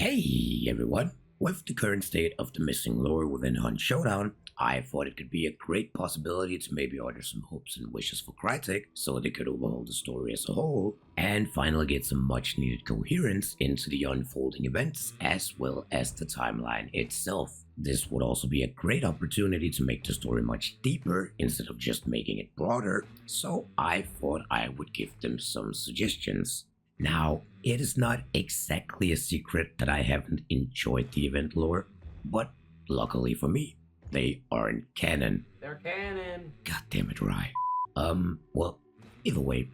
Hey everyone! With the current state of the missing lore within Hunt Showdown, I thought it could be a great possibility to maybe order some hopes and wishes for Crytek so they could overhaul the story as a whole and finally get some much needed coherence into the unfolding events as well as the timeline itself. This would also be a great opportunity to make the story much deeper instead of just making it broader, so I thought I would give them some suggestions. Now, it is not exactly a secret that I haven't enjoyed the event lore, but luckily for me, they aren't canon. They're canon. God damn it, Rye. Well, either way,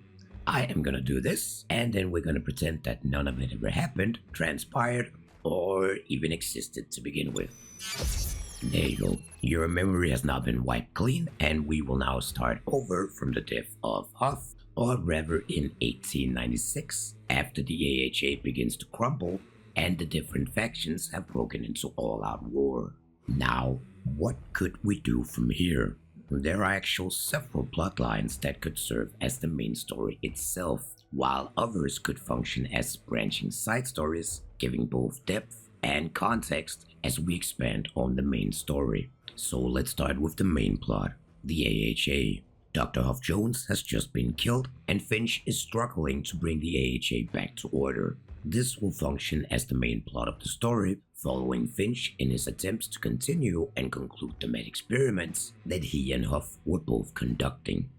I am gonna do this, and then we're gonna pretend that none of it ever happened, transpired, or even existed to begin with. There you go. Your memory has now been wiped clean, and we will now start over from the death of Huff, or rather in 1896, after the AHA begins to crumble and the different factions have broken into all-out war. Now, what could we do from here? There are actually several plotlines that could serve as the main story itself, while others could function as branching side stories, giving both depth and context as we expand on the main story. So let's start with the main plot, the AHA. Dr. Huff Jones has just been killed, and Finch is struggling to bring the AHA back to order. This will function as the main plot of the story, following Finch in his attempts to continue and conclude the mad experiments that he and Huff were both conducting.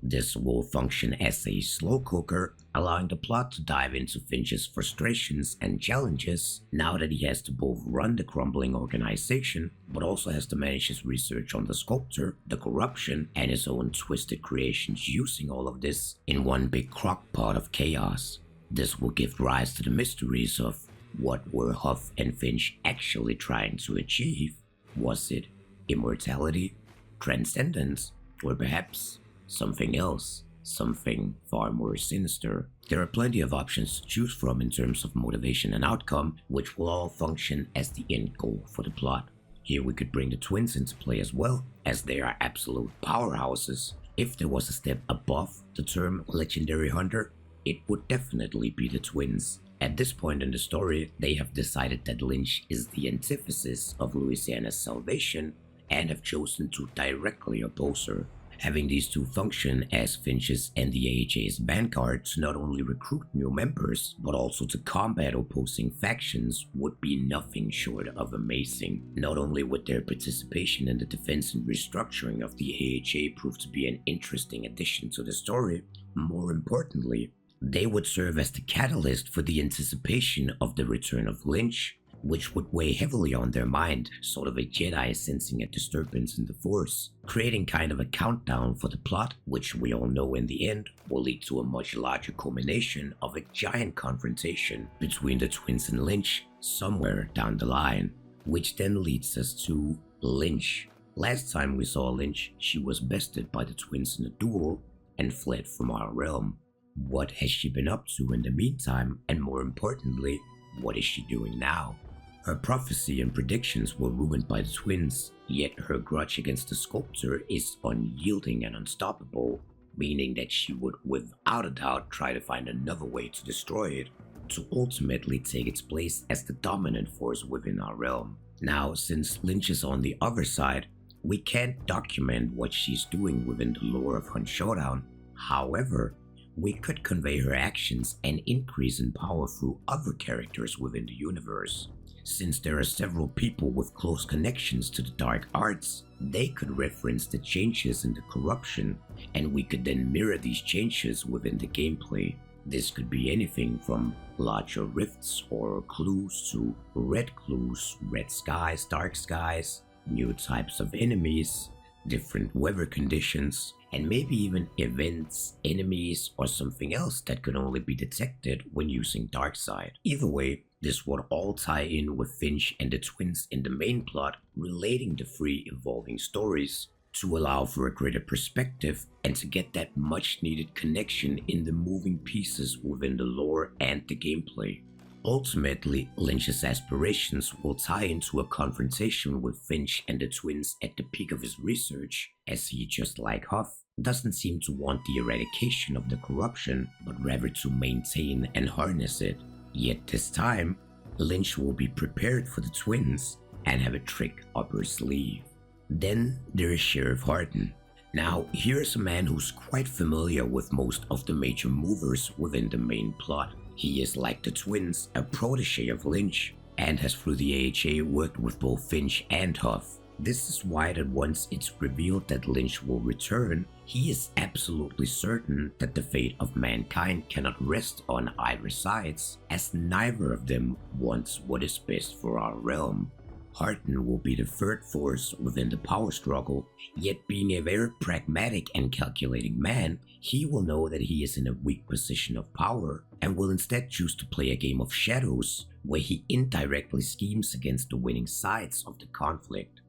This will function as a slow cooker, allowing the plot to dive into Finch's frustrations and challenges now that he has to both run the crumbling organization, but also has to manage his research on the sculptor, the corruption, and his own twisted creations using all of this in one big crock pot of chaos. This will give rise to the mysteries of what were Huff and Finch actually trying to achieve. Was it immortality, transcendence, or perhaps something else, something far more sinister? There are plenty of options to choose from in terms of motivation and outcome, which will all function as the end goal for the plot. Here we could bring the twins into play as well, as they are absolute powerhouses. If there was a step above the term legendary hunter, it would definitely be the twins. At this point in the story, they have decided that Lynch is the antithesis of Louisiana's salvation and have chosen to directly oppose her. Having these two function as Finch's and the AHA's vanguard to not only recruit new members, but also to combat opposing factions would be nothing short of amazing. Not only would their participation in the defense and restructuring of the AHA prove to be an interesting addition to the story, more importantly, they would serve as the catalyst for the anticipation of the return of Lynch, which would weigh heavily on their mind, sort of a Jedi sensing a disturbance in the Force, creating kind of a countdown for the plot, which we all know in the end will lead to a much larger culmination of a giant confrontation between the twins and Lynch somewhere down the line, which then leads us to Lynch. Last time we saw Lynch, she was bested by the twins in a duel and fled from our realm. What has she been up to in the meantime, and more importantly, what is she doing now? Her prophecy and predictions were ruined by the twins, yet her grudge against the sculptor is unyielding and unstoppable, meaning that she would without a doubt try to find another way to destroy it, to ultimately take its place as the dominant force within our realm. Now, since Lynch is on the other side, we can't document what she's doing within the lore of Hunt Showdown. However, we could convey her actions and increase in power through other characters within the universe. Since there are several people with close connections to the dark arts, they could reference the changes in the corruption, and we could then mirror these changes within the gameplay. This could be anything from larger rifts or clues to red clues, red skies, dark skies, new types of enemies, different weather conditions, and maybe even events, enemies, or something else that could only be detected when using Darkseid. Either way, this would all tie in with Finch and the twins in the main plot, relating the three evolving stories to allow for a greater perspective and to get that much needed connection in the moving pieces within the lore and the gameplay. Ultimately, Lynch's aspirations will tie into a confrontation with Finch and the twins at the peak of his research, as he, just like Huff, doesn't seem to want the eradication of the corruption, but rather to maintain and harness it. Yet this time, Lynch will be prepared for the twins and have a trick up her sleeve. Then there is Sheriff Hardin. Now, here's a man who's quite familiar with most of the major movers within the main plot. He is, like the twins, a protege of Lynch, and has through the AHA worked with both Finch and Huff. This is why that once it's revealed that Lynch will return, he is absolutely certain that the fate of mankind cannot rest on either sides, as neither of them wants what is best for our realm. Hardin will be the third force within the power struggle, yet being a very pragmatic and calculating man, he will know that he is in a weak position of power and will instead choose to play a game of shadows where he indirectly schemes against the winning sides of the conflict.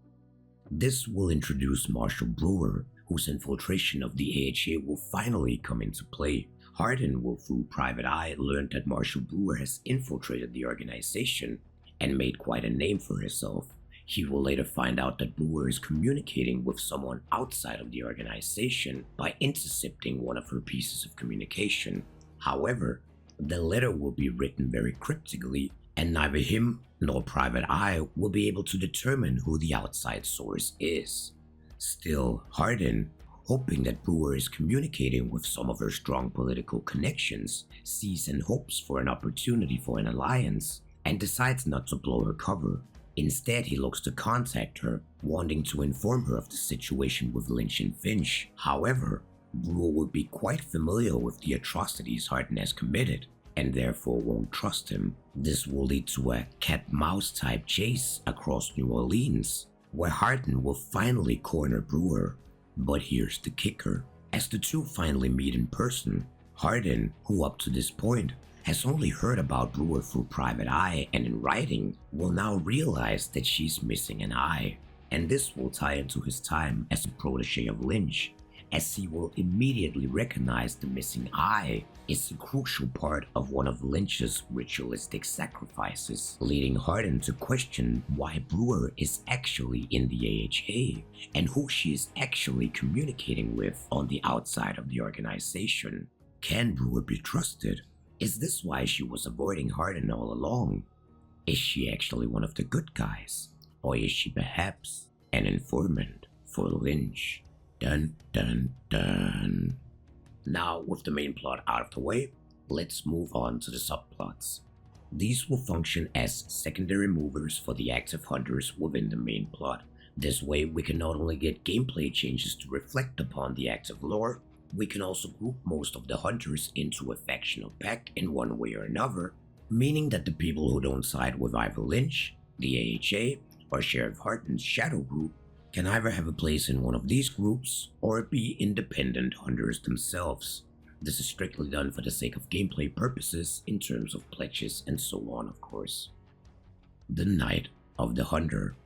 This will introduce Marshall Brewer, whose infiltration of the AHA will finally come into play. Hardin will, through Private Eye, learn that Marshall Brewer has infiltrated the organization and made quite a name for herself. He will later find out that Brewer is communicating with someone outside of the organization by intercepting one of her pieces of communication. However, the letter will be written very cryptically, and neither him nor Private Eye will be able to determine who the outside source is. Still, Hardin, hoping that Brewer is communicating with some of her strong political connections, sees and hopes for an opportunity for an alliance, and decides not to blow her cover. Instead, he looks to contact her, wanting to inform her of the situation with Lynch and Finch. However, Brewer would be quite familiar with the atrocities Hardin has committed, and therefore won't trust him. This will lead to a cat-mouse type chase across New Orleans, where Hardin will finally corner Brewer. But here's the kicker. As the two finally meet in person, Hardin, who up to this point has only heard about Brewer through Private Eye and in writing, will now realize that she's missing an eye. And this will tie into his time as a protege of Lynch, as he will immediately recognize the missing eye is a crucial part of one of Lynch's ritualistic sacrifices, leading Hardin to question why Brewer is actually in the AHA and who she is actually communicating with on the outside of the organization. Can Brewer be trusted? Is this why she was avoiding Hardin all along? Is she actually one of the good guys? Or is she perhaps an informant for Lynch? Dun dun dun. Now, with the main plot out of the way, let's move on to the subplots. These will function as secondary movers for the active hunters within the main plot. This way, we can not only get gameplay changes to reflect upon the active lore, we can also group most of the hunters into a factional pack in one way or another, meaning that the people who don't side with either Lynch, the AHA, or Sheriff Hardin's shadow group can either have a place in one of these groups or be independent hunters themselves. This is strictly done for the sake of gameplay purposes in terms of pledges and so on, of course. The Night of the Hunter.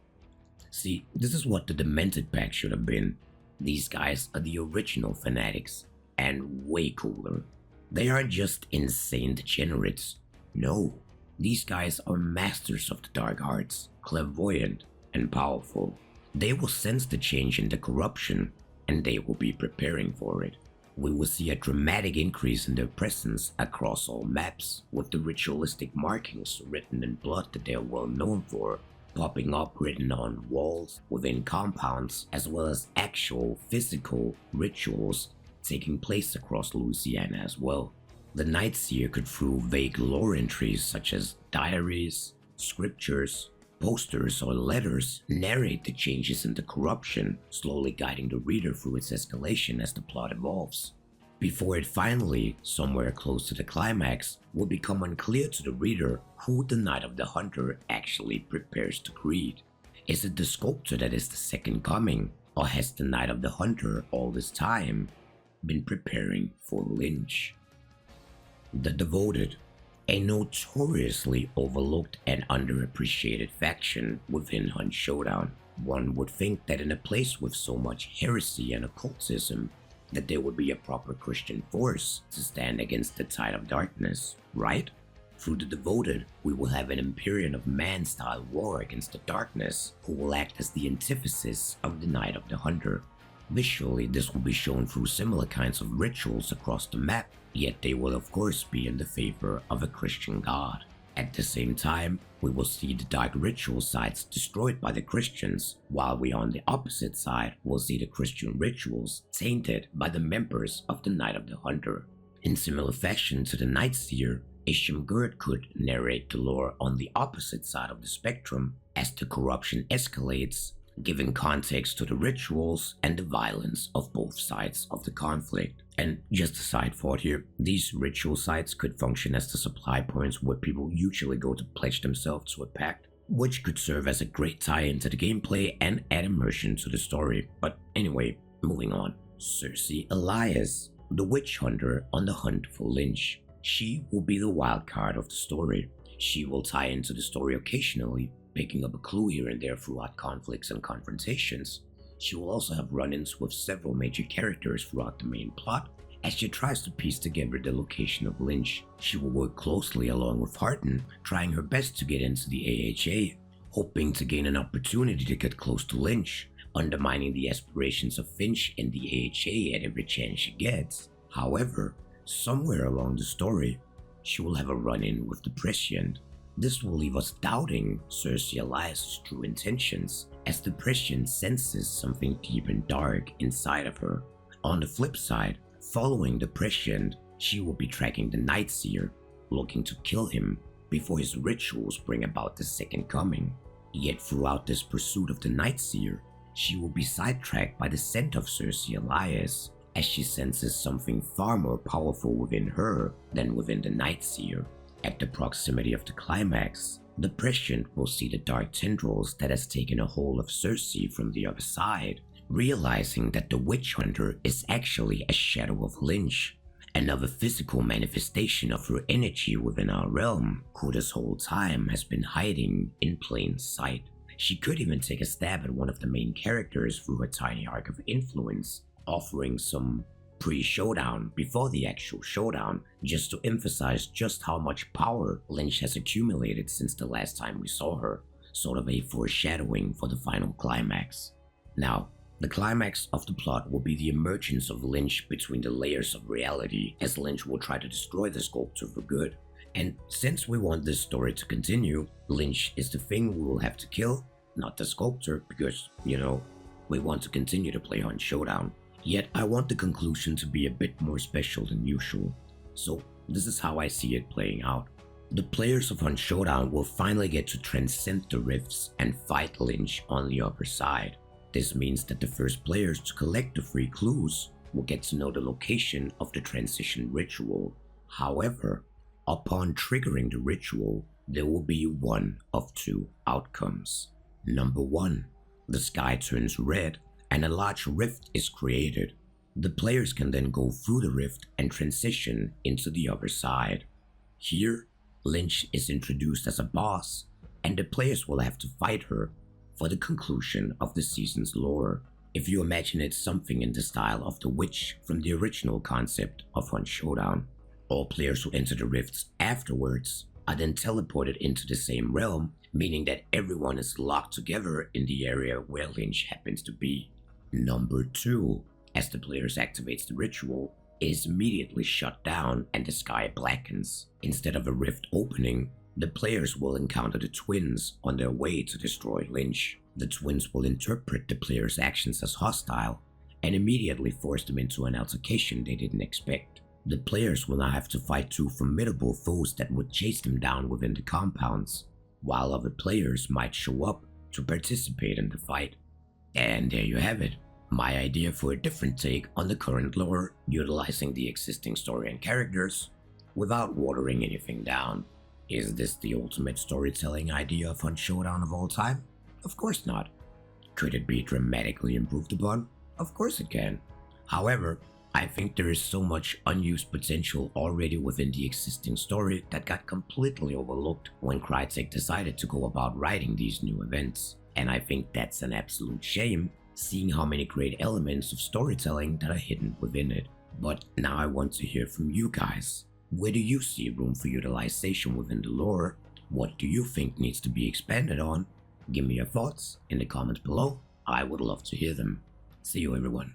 See, this is what the Demented pack should have been. These guys are the original fanatics, and way cooler. They aren't just insane degenerates. No, these guys are masters of the dark arts, clairvoyant and powerful. They will sense the change in the corruption, and they will be preparing for it. We will see a dramatic increase in their presence across all maps, with the ritualistic markings written in blood that they are well known for, popping up written on walls within compounds, as well as actual physical rituals taking place across Louisiana as well. The Nightseer could, through vague lore entries such as diaries, scriptures, posters, or letters, narrate the changes in the corruption, slowly guiding the reader through its escalation as the plot evolves, before it finally, somewhere close to the climax, will become unclear to the reader who the Night of the Hunter actually prepares to greet. Is it the sculptor that is the second coming, or has the Night of the Hunter all this time been preparing for Lynch? The Devoted, a notoriously overlooked and underappreciated faction within Hunt Showdown. One would think that in a place with so much heresy and occultism, that there would be a proper Christian force to stand against the tide of darkness, right? Through the Devoted, we will have an Imperium of Man-style war against the darkness, who will act as the antithesis of the Night of the Hunter. Visually, this will be shown through similar kinds of rituals across the map, yet they will of course be in the favor of a Christian god. At the same time, we will see the dark ritual sites destroyed by the Christians, while we on the opposite side will see the Christian rituals tainted by the members of the Night of the Hunter. In similar fashion to the Nightseer, Ishimgerd could narrate the lore on the opposite side of the spectrum as the corruption escalates, giving context to the rituals and the violence of both sides of the conflict. And just a side thought here, these ritual sites could function as the supply points where people usually go to pledge themselves to a pact, which could serve as a great tie-in to the gameplay and add immersion to the story. But anyway, moving on. Cersei Elias, the witch hunter on the hunt for Lynch. She will be the wild card of the story. She will tie into the story occasionally, picking up a clue here and there throughout conflicts and confrontations. She will also have run-ins with several major characters throughout the main plot as she tries to piece together the location of Lynch. She will work closely along with Harton, trying her best to get into the AHA, hoping to gain an opportunity to get close to Lynch, undermining the aspirations of Finch in the AHA at every chance she gets. However, somewhere along the story, she will have a run-in with the Prescient. This will leave us doubting Cersei Elias' true intentions, as the Prescient senses something deep and dark inside of her. On the flip side, following the Prescient, she will be tracking the Nightseer, looking to kill him before his rituals bring about the Second Coming. Yet throughout this pursuit of the Nightseer, she will be sidetracked by the scent of Cersei Elias, as she senses something far more powerful within her than within the Nightseer. At the proximity of the climax, the Prescient will see the dark tendrils that has taken a hold of Cersei from the other side, realizing that the witch hunter is actually a shadow of Lynch, another physical manifestation of her energy within our realm, who this whole time has been hiding in plain sight. She could even take a stab at one of the main characters through her tiny arc of influence, offering some pre-showdown before the actual showdown, just to emphasize just how much power Lynch has accumulated since the last time we saw her, sort of a foreshadowing for the final climax. Now, the climax of the plot will be the emergence of Lynch between the layers of reality, as Lynch will try to destroy the sculptor for good. And since we want this story to continue, Lynch is the thing we will have to kill, not the sculptor, because, we want to continue to play on Showdown. Yet I want the conclusion to be a bit more special than usual. So this is how I see it playing out. The players of Hunt Showdown will finally get to transcend the rifts and fight Lynch on the upper side. This means that the first players to collect the 3 clues will get to know the location of the transition ritual. However, upon triggering the ritual, there will be one of 2 outcomes. Number 1, the sky turns red and a large rift is created. The players can then go through the rift and transition into the other side. Here, Lynch is introduced as a boss, and the players will have to fight her for the conclusion of the season's lore. If you imagine it something in the style of the witch from the original concept of Hunt Showdown, all players who enter the rifts afterwards are then teleported into the same realm, meaning that everyone is locked together in the area where Lynch happens to be. Number 2, as the players activates the ritual, it is immediately shut down and the sky blackens. Instead of a rift opening, the players will encounter the twins on their way to destroy Lynch. The twins will interpret the players' actions as hostile and immediately force them into an altercation they didn't expect. The players will now have to fight 2 formidable foes that would chase them down within the compounds, while other players might show up to participate in the fight. And there you have it, my idea for a different take on the current lore, utilizing the existing story and characters without watering anything down. Is this the ultimate storytelling idea of Hunt Showdown of all time? Of course not. Could it be dramatically improved upon? Of course it can. However, I think there is so much unused potential already within the existing story that got completely overlooked when Crytek decided to go about writing these new events. And I think that's an absolute shame, seeing how many great elements of storytelling that are hidden within it. But now I want to hear from you guys. Where do you see room for utilization within the lore? What do you think needs to be expanded on? Give me your thoughts in the comments below. I would love to hear them. See you, everyone.